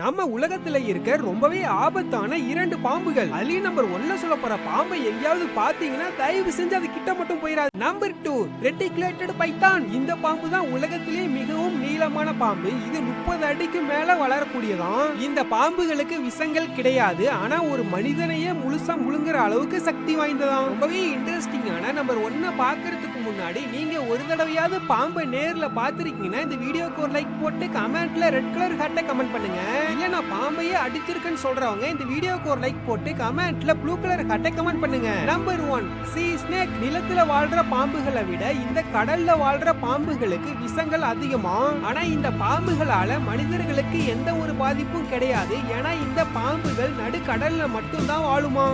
நம்ம உலகத்துல இருக்க ரொம்பவே ஆபத்தான 2 பாம்புகள். அதுலயும் நம்பர் 1ல சொல்ல போற பாம்பை எங்கேயாவது பாத்தீங்கன்னா தயவு செஞ்சு அது கிட்ட மட்டும் போயிடாது. Number 2 reticulated python. இந்த பாம்பு தான் உலகத்திலேயே மிகவும் நீளமான பாம்பு. இது 30 அடிக்கு மேல வளரக்கூடியதான். இந்த பாம்புகளுக்கு விஷங்கள் கிடையாது. ஆனா ஒரு மனிதனையே முழுசா முழுங்குற அளவுக்கு சக்தி வாய்ந்ததான். ரொம்பவே இன்ட்ரெஸ்டிங்கான நம்பர் 1 பாக்குறதுக்கு முன்னாடி நீங்க ஒரு தடவையாவது பாம்பை நேர்ல பாத்திருக்கீங்கன்னா இந்த வீடியோக்கு ஒரு லைக் போட்டு கமெண்ட்ல ரெட் கலர் ஹார்ட்டை கமெண்ட் பண்ணுங்க. இல்ல நான் பாம்பையே அடிச்சிருக்கேன்னு சொல்றவங்க இந்த வீடியோக்கு ஒரு லைக் போட்டு கமெண்ட்ல ப்ளூ கலர் ஹார்ட்டை கமெண்ட் பண்ணுங்க. நம்பர் 1 சீ ஸ்னேக். நிலத்துல வாழ்ற பாம்புகளை விட இந்த கடல்ல வாழ்ற பாம்புகளுக்கு விஷங்கள் அதிகமா. ஆனா இந்த பாம்புகளால மனிதர்களுக்கு எந்த ஒரு பாதிப்பும் கிடையாது. ஏன்னா இந்த பாம்புகள் நடு கடல்ல மட்டும்தான் வாழுமா.